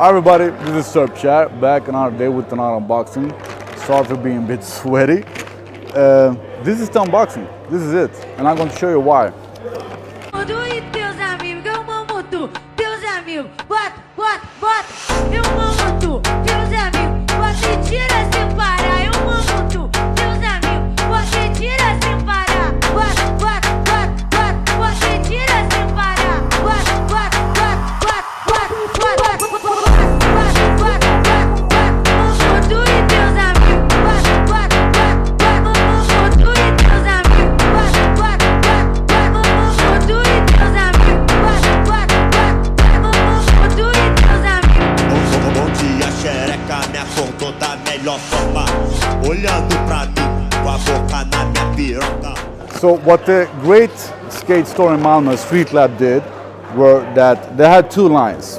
Hi everybody, this is Serb Chat, back another day with another unboxing. Sorry for being a bit sweaty. This is the unboxing, this is it, and I'm going to show you why. So what the great skate store in Malmö, Streetlab, did were that they had two lines.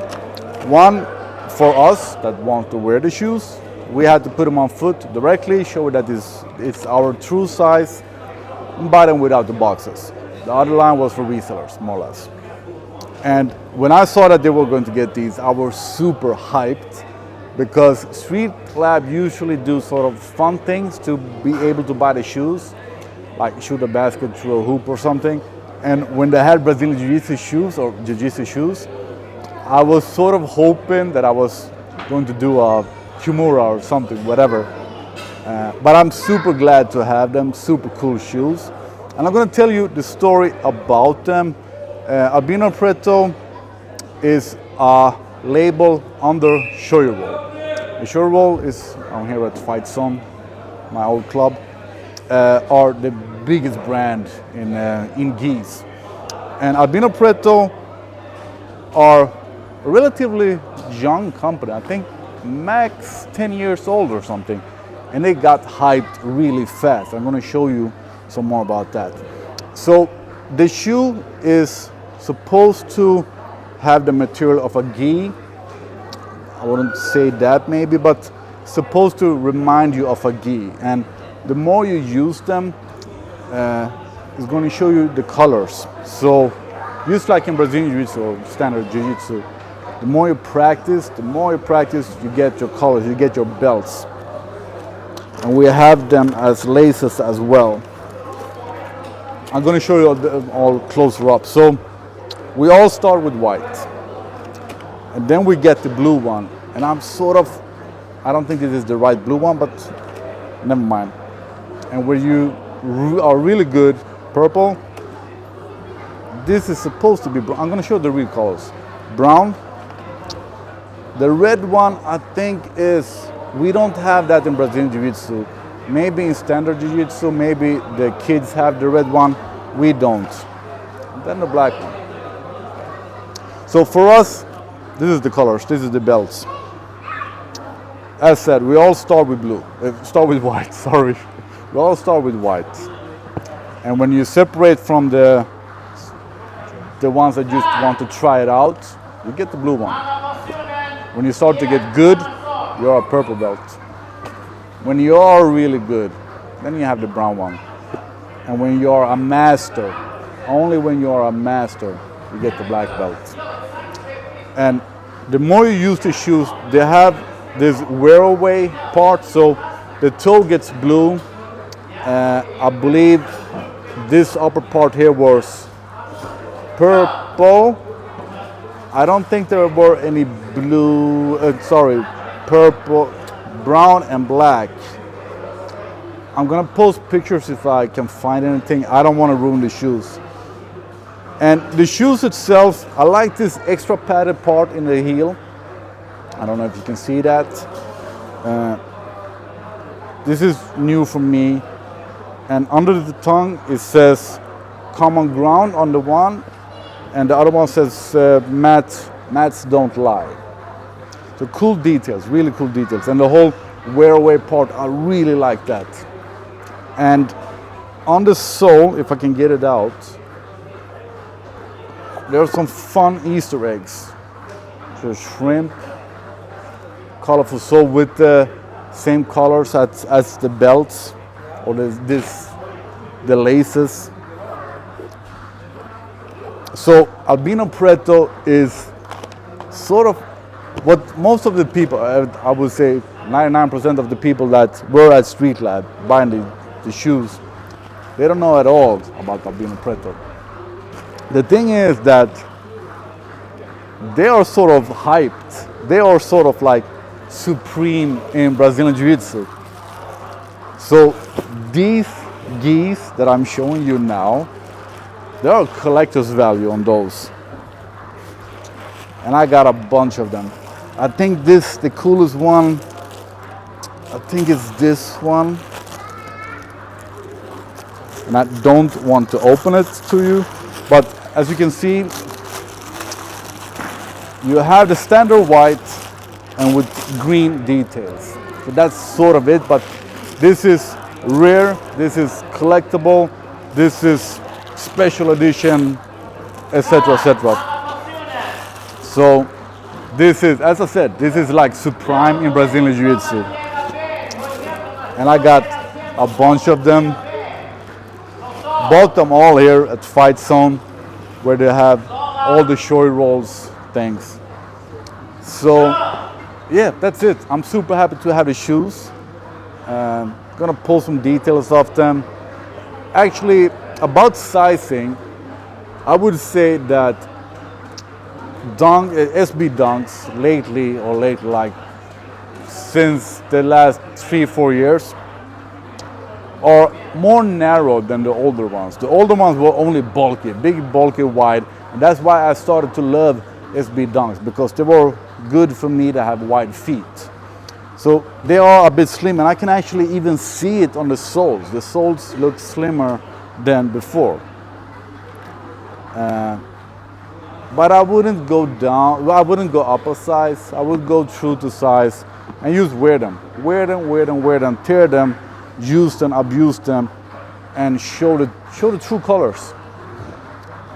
One for us that want to wear the shoes, we had to put them on foot directly, show that it's our true size, and buy them without the boxes. The other line was for resellers, more or less. And when I saw that they were going to get these, I was super hyped, because Streetlab usually do sort of fun things to be able to buy the shoes, like shoot a basket through a hoop or something. And when they had Brazilian jiu-jitsu shoes or jiu-jitsu shoes, I was sort of hoping that I was going to do a Kimura or something, whatever. But I'm super glad to have them, super cool shoes. And I'm going to tell you the story about them. Albino Preto is a label under Shoyu Roll. The Shoyu Roll is, I'm here at Fight Zone, my old club, are the biggest brand in gis. And Albino Preto are a relatively young company, I think max 10 years old or something. And they got hyped really fast. I'm going to show you some more about that. So the shoe is supposed to have the material of a gi. I wouldn't say that maybe, but supposed to remind you of a gi. And the more you use them, it's going to show you the colors. So just like in Brazilian Jiu-Jitsu or standard Jiu-Jitsu, the more you practice, you get your colors, you get your belts. And we have them as laces as well. I'm going to show you all closer up. So we all start with white. And then we get the blue one. And I'm sort of, I don't think this is the right blue one, but never mind. And where you are really good, purple, this is supposed to be brown. I'm going to show the real colors. Brown. The red one, I think is, we don't have that in Brazilian Jiu-Jitsu. Maybe in standard Jiu-Jitsu, maybe the kids have the red one. We don't. And then the black one. So for us, this is the colors, this is the belts. As said, we all start with blue. Start with white, sorry. We all start with white. And when you separate from the ones that just want to try it out, you get the blue one. When you start to get good, you're a purple belt. When you are really good, then you have the brown one. And when you are a master, only when you are a master, you get the black belt. And the more you use the shoes, they have this wear away part, so the toe gets blue. I believe this upper part here was purple. I don't think there were any blue, purple, brown and black. I'm gonna post pictures if I can find anything. I don't want to ruin the shoes. And the shoes itself, I like this extra padded part in the heel. I don't know if you can see that. This is new for me. And under the tongue, it says common ground on the one, and the other one says mats don't lie. So cool details, really cool details. And the whole wear away part, I really like that. And on the sole, if I can get it out, there are some fun Easter eggs. So shrimp, colorful sole with the same colors as the belts, or the laces. So Albino Preto is sort of what most of the people, I would say 99% of the people that were at Streetlab buying the shoes, they don't know at all about Albino Preto. The thing is that they are sort of hyped. They are sort of like supreme in Brazilian Jiu-jitsu. So these gis that I'm showing you now, there are collector's value on those. And I got a bunch of them. I think the coolest one, I think it's this one. And I don't want to open it to you, but as you can see, you have the standard white and with green details. So that's sort of it, but this is rare, this is collectible, this is special edition, etc., etc. So this is, as I said, this is like supreme in Brazilian Jiu-Jitsu. And I got a bunch of them. Bought them all here at Fight Zone, where they have all the short rolls things. So yeah, that's it. I'm super happy to have the shoes. Gonna pull some details off them. Actually, about sizing, I would say that SB dunks lately, like since the last 3-4 years, are more narrow than the older ones. The older ones were only bulky, big, bulky, wide, and that's why I started to love SB dunks, because they were good for me to have wide feet. So they are a bit slim, and I can actually even see it on the soles. The soles look slimmer than before. But I wouldn't go down, I wouldn't go up a size. I would go true to size and just wear them, tear them, use them, abuse them, and show the true colors.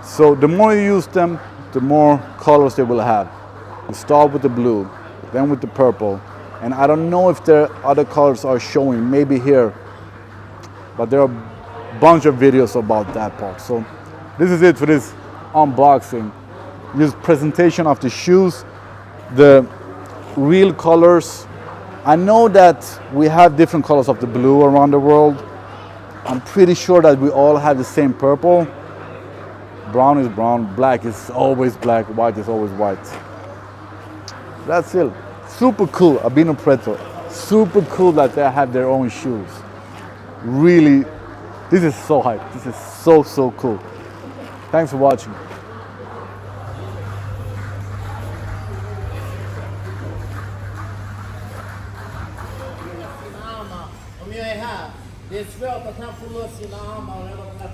So the more you use them, the more colors they will have. You start with the blue, then with the purple, and I don't know if the other colors are showing, maybe here, but there are a bunch of videos about that part. So this is it for this unboxing. This presentation of the shoes, the real colors. I know that we have different colors of the blue around the world. I'm pretty sure that we all have the same purple. Brown is brown, black is always black, white is always white. That's it. Super cool, Albino Preto. Super cool that they have their own shoes. Really, this is so hype. This is so cool. Thanks for watching. Desvela, tá com a fulô assim na alma, ela tá